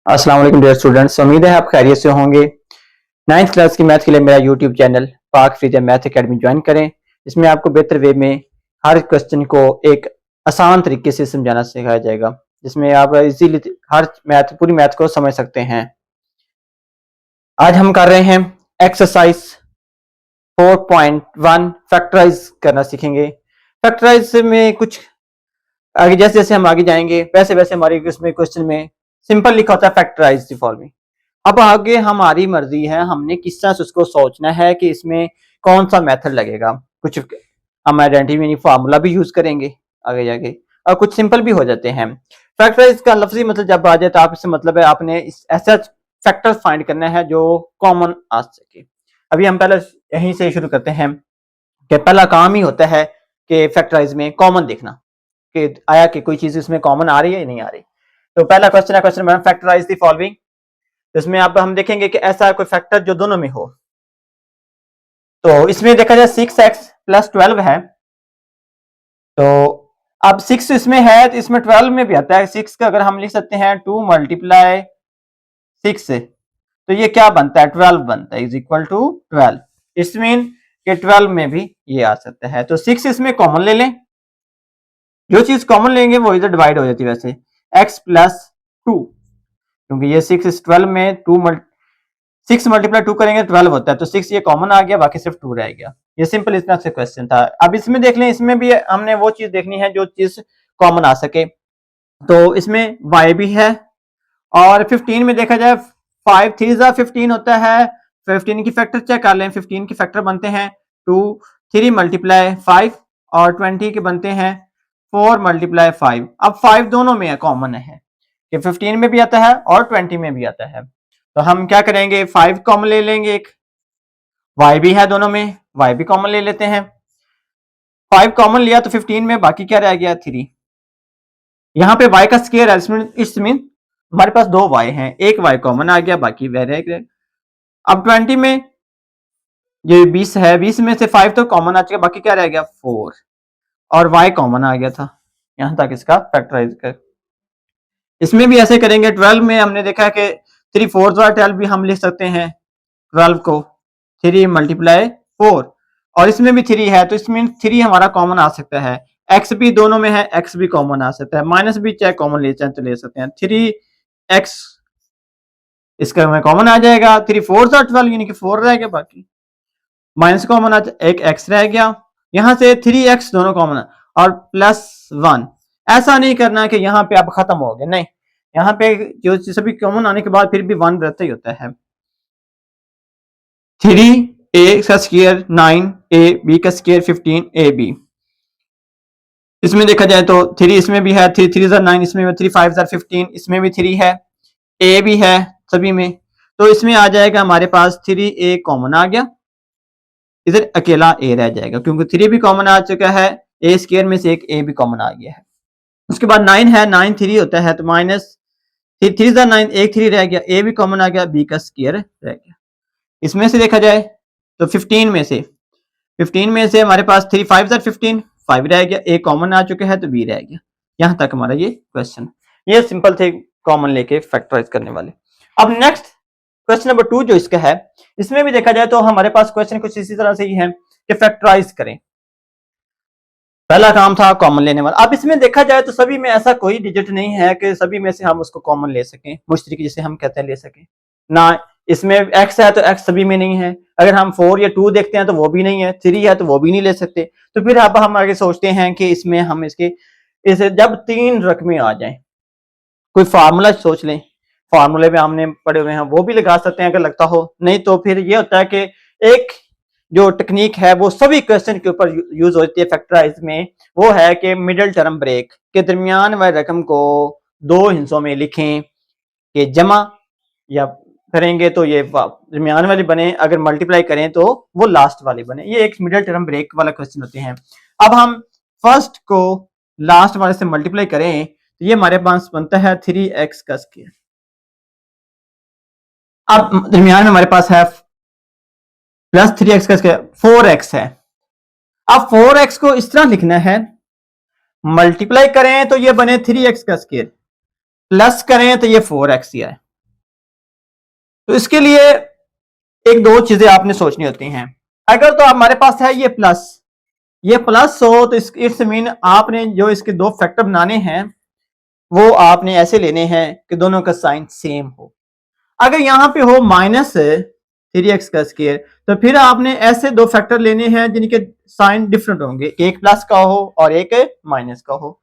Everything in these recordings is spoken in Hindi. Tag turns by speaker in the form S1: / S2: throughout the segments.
S1: अस्सलाम वालेकुम डियर स्टूडेंट्स, उम्मीद है आप खैरियत से होंगे। 9th क्लास की मैथ के लिए मेरा यूट्यूब चैनल पाक फ्रीजर मैथ एकेडमी ज्वाइन करें। इसमें आपको बेहतर वे में हर क्वेश्चन को एक आसान तरीके से समझाना सिखाया जाएगा, जिसमें आप इजीली हर पूरी मैथ को समझ सकते हैं। आज हम कर रहे हैं एक्सरसाइज 4.1 फैक्टराइज करना सीखेंगे। फैक्टराइज में कुछ आगे जैसे जैसे हम आगे जाएंगे वैसे वैसे हमारे इसमें क्वेश्चन में सिंपल लिखा होता है फैक्टराइज द फॉलोइंग। अब आगे हमारी मर्जी है, हमने किस तरह से उसको सोचना है कि इसमें कौन सा मेथड लगेगा। कुछ हम आइडेंटिटी फार्मूला भी यूज करेंगे आगे जाके, और कुछ सिंपल भी हो जाते हैं। फैक्टराइज का लफ्जी मतलब जब आ जाए तो आप इससे मतलब है आपने ऐसा फैक्टर फाइंड करना है जो कॉमन आ सके। अभी हम पहले यहीं से शुरू करते हैं कि पहला काम ही होता है कि फैक्टराइज में कॉमन देखना कि आया कि कोई चीज इसमें कॉमन आ रही है या नहीं आ रही। तो पहला क्वेश्चन है question number factorize the following. इसमें अब हम देखेंगे कि ऐसा कोई फैक्टर जो दोनों में हो। तो इसमें देखा जाए 6x प्लस 12 है, तो अब 6 इसमें है तो इसमें 12 में भी आता है। 6 का अगर हम लिख सकते हैं 2 मल्टीप्लाई 6 से, तो ये क्या बनता है 12 बनता है इज इक्वल टू 12। इस मीन कि 12 में भी ये आ सकता है। तो 6 इसमें कॉमन ले लें, जो चीज कॉमन लेंगे वो इधर डिवाइड हो जाती है। वैसे x प्लस 2, क्योंकि ये 6 इस 12 में 6 मल्टीप्लाई 2 करेंगे 12 होता है, तो 6 ये कॉमन आ गया, बाकी सिर्फ 2 रह गया। ये सिंपल इतना से क्वेश्चन था। अब इसमें देख लें, इसमें भी हमने वो चीज देखनी है जो चीज कॉमन आ सके। तो इसमें y भी है, और 15 में देखा जाए 5 3 15 होता है। 15 की फैक्टर चेक कर लें, 15 के फैक्टर बनते हैं 2 3 मल्टीप्लाई 5, और 20 के बनते हैं 4 मल्टीप्लाई 5। अब 5 दोनों में है, कॉमन है कि 15 में भी आता है और 20 में भी आता है। तो हम क्या करेंगे 5 कॉमन ले लेंगे, एक y भी है दोनों में, y भी कॉमन ले लेते हैं। 5 कॉमन लिया तो 15 में बाकी क्या रह गया 3। यहाँ पे y का स्क्वायर है, इसमें हमारे पास 2 y हैं, एक y कॉमन आ गया, बाकी वह रह गया। अब 20 में ये 20 है, 20 में से 5 तो कॉमन आ चुका, बाकी क्या रह गया 4, और y कॉमन आ गया था। यहां तक इसका फैक्टराइज कर। इसमें भी ऐसे करेंगे। 12 में हमने देखा कि 3 4 12 भी हम लिख सकते हैं 12 को 3 मल्टीप्लाई 4, और इसमें भी 3 है, तो इसमें 3 हमारा कॉमन आ सकता है। x भी दोनों में है, x भी कॉमन आ सकता है, माइनस भी चाहे कॉमन ले चाहे तो ले सकते हैं। 3x इसका में कॉमन आ जाएगा, 3 4 12 यानी कि 4 रह गया, बाकी माइनस कॉमन आ एक x रह गया। यहां से 3x दोनों कॉमन है, और प्लस 1। ऐसा नहीं करना कि यहाँ पे आप खत्म हो गए, नहीं, यहाँ पे जो सभी कॉमन आने के बाद फिर भी 1 रहता ही होता है। 3a का स्क्वायर 9ab का स्क्वायर 15ab। इसमें देखा जाए तो 3 इसमें भी है, 3 3 9 इसमें 3 5 15, इसमें भी 3 है, a भी है सभी में। तो इसमें आ जाएगा हमारे पास 3a कॉमन आ गया, इधर अकेला a रह जाएगा क्योंकि 3 भी कॉमन आ चुका है, a स्क्वायर में से एक a भी कॉमन आ गया है। उसके बाद 9 है, 9 3 होता है, तो माइनस 3 9 एक 3 रह गया, a भी कॉमन आ गया, b का स्क्वायर रह गया। इसमें से देखा जाए तो 15 में से हमारे पास 3 5 15 5 रह गया, a कॉमन आ चुका है तो b रह गया। यहां तक हमारा ये क्वेश्चन, ये सिंपल थे कॉमन लेके फैक्टराइज करने वाले। अब नेक्स्ट क्वेश्चन नंबर 2 जो इसका है, इसमें भी देखा जाए तो हमारे पास क्वेश्चन कुछ इसी तरह से ही है कि फैक्टराइज करें। पहला काम था कॉमन लेने वाला। अब इसमें देखा जाए तो सभी में ऐसा कोई डिजिट नहीं है कि सभी में से हम उसको कॉमन ले सकें, मुश्तरक जिसे हम कहते हैं ले सकें ना। इसमें x है तो x सभी में नहीं है, अगर हम 4 या 2 देखते हैं तो वो भी नहीं है, 3 है तो वो भी नहीं ले सकते। तो फिर अब हम आगे सोचते हैं कि इसमें हम इसे जब 3 रकमें आ जाएं, कोई फार्मूला सोच लें, फार्मूले में हमने पढ़े हुए हैं वो भी लगा सकते हैं अगर लगता हो, नहीं तो फिर ये होता है कि एक जो टेक्निक है वो सभी क्वेश्चन के ऊपर यूज होती है फैक्टराइज में, वो है कि मिडिल टर्म ब्रेक के दरमियान वाली रकम को 2 हिस्सों में लिखें कि जमा या करेंगे तो ये दरमियान वाली बने, अगर मल्टीप्लाई करें तो वो लास्ट वाली बने। ये एक मिडिल टर्म ब्रेक वाला क्वेश्चन होते हैं। अब हम फर्स्ट को लास्ट वाले से मल्टीप्लाई करें तो ये हमारे पास बनता है 3x का स्क्वायर। अब दरमियान में हमारे पास है प्लस 3x का स्क्वायर 4x है। अब 4x को इस तरह लिखना है, मल्टीप्लाई करें तो ये बने 3x का स्क्वायर, प्लस करें तो ये 4x ही है। तो इसके लिए एक दो चीजें आपने सोचनी होती हैं। अगर तो हमारे पास है ये प्लस हो तो इट्स मीन आपने जो इसके दो फैक्टर बनाने हैं वो आपने ऐसे लेने हैं कि दोनों का साइन सेम हो। अगर यहाँ पे हो माइनस 3x का स्क्वायर तो फिर आपने ऐसे दो फैक्टर लेने हैं जिनके साइन डिफरेंट होंगे, एक प्लस का हो और एक माइनस का हो।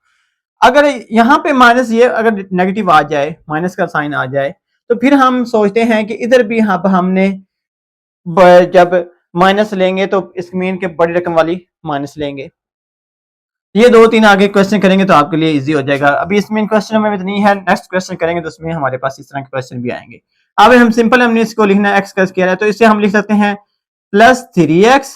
S1: अगर यहाँ पे माइनस ये अगर नेगेटिव आ जाए, माइनस का साइन आ जाए, तो फिर हम सोचते हैं कि इधर भी हमने जब माइनस लेंगे तो इस मीन के बड़ी रकम वाली माइनस लेंगे। ये दो तीन आगे क्वेश्चन करेंगे तो आपके लिए इजी हो जाएगा। अभी इस मेन क्वेश्चन में इतनी है, नेक्स्ट क्वेश्चन करेंगे तो उसमें हमारे पास इस तरह के क्वेश्चन भी आएंगे। अब हम सिंपल हमने इसको लिखना है, एक्स का स्क्वायर है तो इसे हम लिख सकते हैं प्लस 3x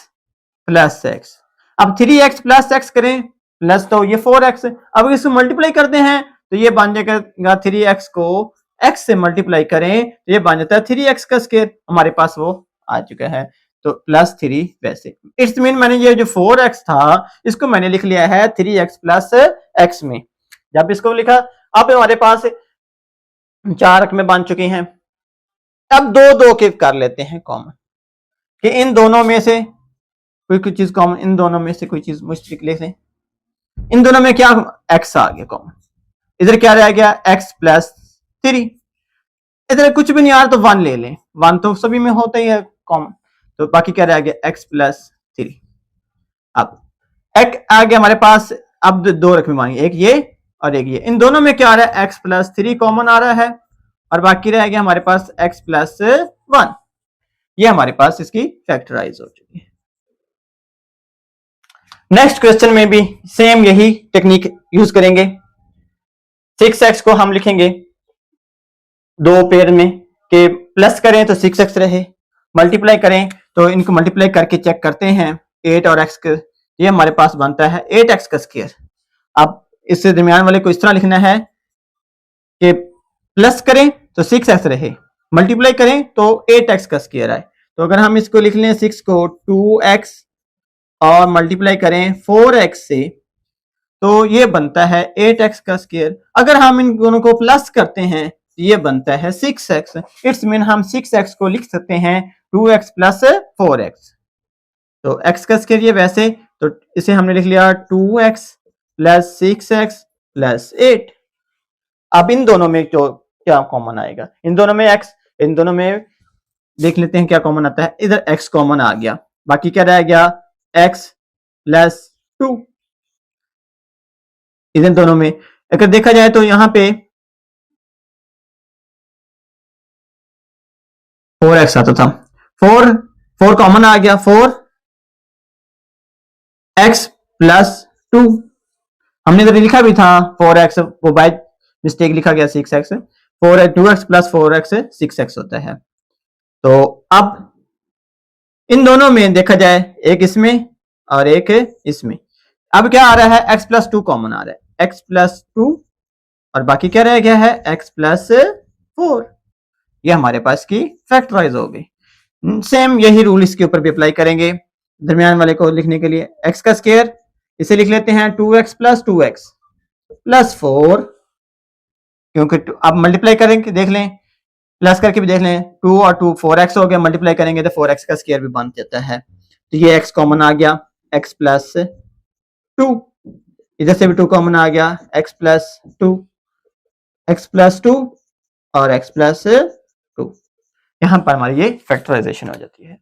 S1: प्लस एक्स। अब 3x प्लस एक्स करें प्लस तो ये 4x, अब इसको मल्टीप्लाई करते हैं तो ये बन जाएगा 3x को x से मल्टीप्लाई करें तो ये बन जाता है 3x का स्क्वायर, हमारे पास वो आ चुका है। तो प्लस 3 वैसे इट्स मीन मैंने ये जो 4x था इसको मैंने लिख लिया है 3x प्लस x में। जब इसको लिखा अब हमारे पास 4 रकमें बन चुकी हैं। अब दो दो के कर लेते हैं कॉमन कि इन दोनों में से कोई चीज कॉमन, इन दोनों में से कोई चीज मुश्किल ले से इन दोनों में क्या x आ गया कॉमन, इधर क्या रह गया x प्लस 3, इधर कुछ भी नहीं आ रहा तो 1 ले लें, 1 तो सभी में होता ही है कॉमन, तो बाकी क्या रह गया x प्लस 3। अब एक आ गया हमारे पास, अब दो रकमें मांगी, एक ये और एक ये, इन दोनों में क्या आ रहा है x प्लस 3 कॉमन आ रहा है और बाकी रह गया हमारे पास x प्लस 1। ये हमारे पास इसकी फैक्टराइज हो चुकी है। नेक्स्ट क्वेश्चन में भी सेम यही टेक्निक यूज करेंगे। 6x को हम लिखेंगे दो पेयर में कि प्लस करें तो 6x रहे, मल्टीप्लाई करें तो इनको मल्टीप्लाई करके चेक करते हैं 8 और x के, ये हमारे पास बनता है 8x का स्क्वायर। अब इससे दरमियान वाले को इस तरह लिखना है कि प्लस करें तो 6x रहे, मल्टीप्लाई करें तो 8x का स्क्वायर आए। तो अगर हम इसको लिख लें 6 को 2x और मल्टीप्लाई करें 4x से तो ये बनता है 8x का स्क्वायर। अगर हम इन दोनों को प्लस करते हैं तो ये बनता है 6x। इट्स मीन हम 6x को लिख सकते हैं 2x प्लस 4x। तो x का स्क्वायर ये वैसे, तो इसे हमने लिख लिया 2x प्लस 6x प्लस 8। अब इन दोनों में जो क्या कॉमन आएगा, इन दोनों में x, इन दोनों में देख लेते हैं क्या कॉमन आता है, इधर x कॉमन आ गया, बाकी क्या रह गया x प्लस 2। इन दोनों में अगर देखा जाए तो यहां पे 4x आता था, 4 कॉमन आ गया, 4x प्लस 2, हमने इधर लिखा भी था 4x, वो बाय मिस्टेक लिखा गया 6x, 2x plus 4x 6x होता है। तो अब इन दोनों में देखा जाए एक इसमें और एक इसमें, अब क्या आ रहा है x प्लस 2 कॉमन आ रहा है, x प्लस 2 और बाकी क्या रह गया है x प्लस 4। ये हमारे पास की फैक्टराइज हो गई। सेम यही रूल इसके ऊपर भी अप्लाई करेंगे। दरमियान वाले को लिखने के लिए x का स्क्वायर इसे लिख लेते हैं 2x प्लस 2x प्लस 4, क्योंकि अब मल्टीप्लाई करेंगे देख लें, प्लस करके भी देख लें, 2 और 2 4x हो गया, मल्टीप्लाई करेंगे तो 4x का स्क्वायर भी बन जाता है। तो ये x कॉमन आ गया, x प्लस 2, इधर से भी 2 कॉमन आ गया, x प्लस 2, x प्लस 2 और x प्लस 2। यहां पर हमारी ये फैक्टराइजेशन हो जाती है।